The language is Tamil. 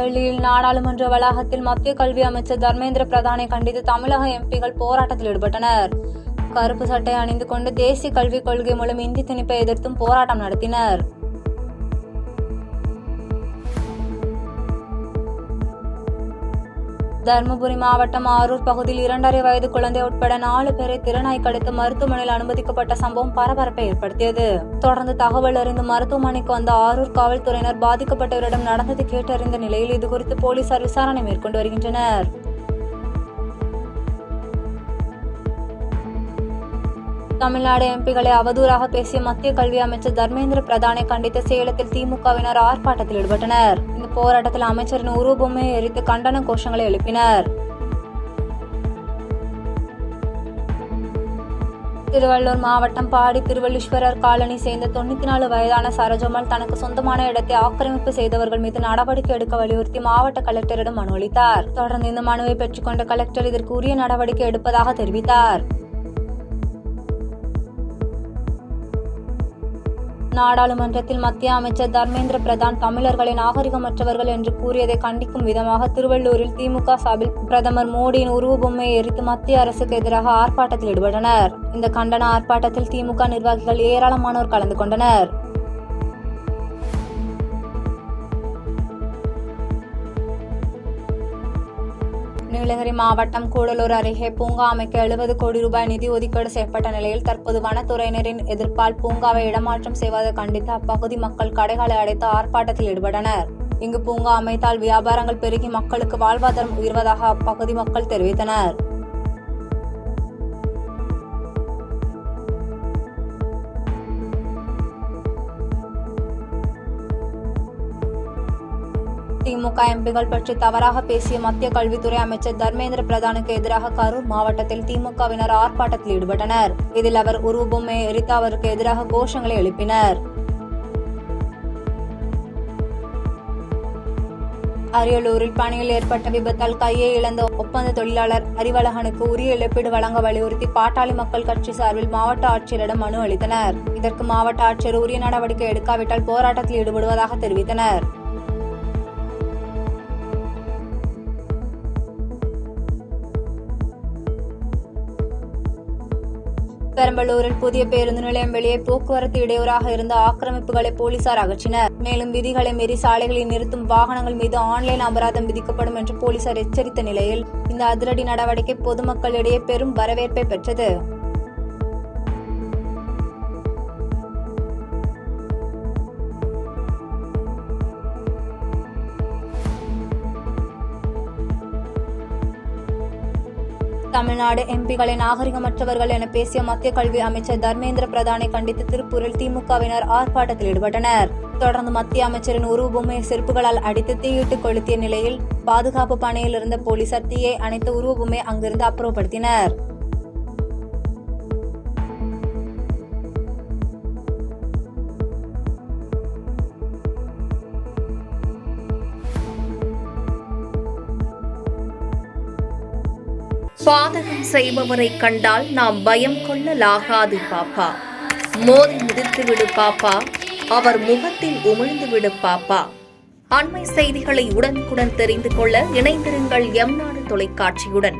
திருநெல்வேலியில் நாடாளுமன்ற வளாகத்தில் மத்திய கல்வி அமைச்சர் தர்மேந்திர பிரதானை கண்டித்து தமிழக எம்பிகள் போராட்டத்தில் ஈடுபட்டனர். கருப்பு சட்டை அணிந்து கொண்டு தேசிய கல்விக் கொள்கை மூலம் இந்தி திணிப்பை எதிர்த்தும் போராட்டம் நடத்தினர். தர்மபுரி மாவட்டம் ஆரூர் பகுதியில் 2.5 வயது குழந்தை உட்பட 4 பேரை திருநாய் கடித்து மருத்துவமனையில் அனுமதிக்கப்பட்ட சம்பவம் பரபரப்பை ஏற்படுத்தியது. தொடர்ந்து தகவல் அறிந்து மருத்துவமனைக்கு வந்த ஆரூர் காவல்துறையினர் பாதிக்கப்பட்டவரிடம் நடந்தது கேட்டறிந்த நிலையில் இதுகுறித்து போலீசார் விசாரணை மேற்கொண்டு வருகின்றனர். தமிழ்நாடு எம்பிகளை அவதூறாக பேசிய மத்திய கல்வி அமைச்சர் தர்மேந்திர பிரதானை கண்டித்து சேலத்தில் திமுகவினர் ஆர்ப்பாட்டத்தில் ஈடுபட்டனர். இந்த போராட்டத்தில் அமைச்சரின் உருவபொம்மையை எரித்து கண்டன கோஷங்களை எழுப்பினர். திருவள்ளூர் மாவட்டம் பாடி திருவள்ளீஸ்வரர் காலனி சேர்ந்த 94 வயதான சரோஜம்மாள் தனக்கு சொந்தமான இடத்தை ஆக்கிரமிப்பு செய்தவர்கள் மீது நடவடிக்கை எடுக்க வலியுறுத்தி மாவட்ட கலெக்டரிடம் மனு அளித்தார். தொடர்ந்து இந்த மனுவை பெற்றுக்கொண்ட கலெக்டர் இதற்கு உரிய நடவடிக்கை எடுப்பதாக தெரிவித்தார். நாடாளுமன்றத்தில் மத்திய அமைச்சர் தர்மேந்திர பிரதான் தமிழர்களை நாகரிகமற்றவர்கள் என்று கூறியதை கண்டிக்கும் விதமாக திருவள்ளூரில் திமுக சார்பில் பிரதமர் மோடியின் உருவபொம்மையை எரித்து மத்திய அரசுக்கு எதிராக ஆர்ப்பாட்டத்தில் ஈடுபட்டனர். இந்த கண்டன ஆர்ப்பாட்டத்தில் திமுக நிர்வாகிகள் ஏராளமானோர் கலந்து கொண்டனர். நீலகிரி மாவட்டம் கூடலூர் அருகே பூங்கா அமைக்க 70 கோடி ரூபாய் நிதி ஒதுக்கீடு செய்யப்பட்ட நிலையில் தற்போது வனத்துறையினரின் எதிர்ப்பால் பூங்காவை இடமாற்றம் செய்வதை கண்டித்து அப்பகுதி மக்கள் கடைகளை அடைத்து ஆர்ப்பாட்டத்தில் ஈடுபட்டனர். இங்கு பூங்கா அமைத்தால் வியாபாரங்கள் பெருகி மக்களுக்கு வாழ்வாதாரம் உயர்வதாக அப்பகுதி மக்கள் தெரிவித்தனர். திமுக எம்பிகள் பற்றி தவறாக பேசிய மத்திய கல்வித்துறை அமைச்சர் தர்மேந்திர பிரதானுக்கு எதிராக கரூர் மாவட்டத்தில் திமுகவினர் ஆர்ப்பாட்டத்தில் ஈடுபட்டனர். இதில் அவர் உருவபொம்மையை எரித்து அவருக்கு எதிராக கோஷங்களை எழுப்பினர். அரியலூரில் பணியில் ஏற்பட்ட விபத்தால் கையை இழந்த ஒப்பந்த தொழிலாளர் அறிவழகனுக்கு உரிய இழப்பீடு வழங்க வலியுறுத்தி பாட்டாளி மக்கள் கட்சி சார்பில் மாவட்ட ஆட்சியரிடம் மனு அளித்தனர். இதற்கு மாவட்ட ஆட்சியர் உரிய நடவடிக்கை எடுக்காவிட்டால் போராட்டத்தில் ஈடுபடுவதாக தெரிவித்தனர். பெரம்பலூரில் புதிய பேருந்து நிலையம் வெளியே போக்குவரத்து இடையூறாக இருந்த ஆக்கிரமிப்புகளை போலீசார் அகற்றினர். மேலும் விதிகளை மீறி சாலைகளில் நிறுத்தும் வாகனங்கள் மீது ஆன்லைன் அபராதம் விதிக்கப்படும் என்று போலீசார் எச்சரித்த நிலையில் இந்த அதிரடி நடவடிக்கை பொதுமக்களிடையே பெரும் வரவேற்பை பெற்றது. தமிழ்நாடு எம்பிகளை நாகரிகமற்றவர்கள் என பேசிய மத்திய கல்வி அமைச்சர் தர்மேந்திர பிரதானை கண்டித்து திருப்பூரில் திமுகவினர் ஆர்ப்பாட்டத்தில் ஈடுபட்டனர். தொடர்ந்து மத்திய அமைச்சரின் உருவபொம்மையை செருப்புகளால் அடித்து தீயிட்டு கொளுத்திய நிலையில் பாதுகாப்பு பணியில் இருந்த போலீசார் தீயை அணைத்து உருவபொம்மையை அங்கிருந்து அப்புறப்படுத்தினர். பாதகம் செய்பவரை கண்டால் நாம் பயம் கொள்ளலாகாது பாப்பா. மோதி மிதித்து விடு பாப்பா, அவர் முகத்தில் உமிழ்ந்து விடு பாப்பா. அண்மை செய்திகளை உடனுக்குடன் தெரிந்து கொள்ள இணைந்திருங்கள் எம் நாடு தொலைக்காட்சியுடன்.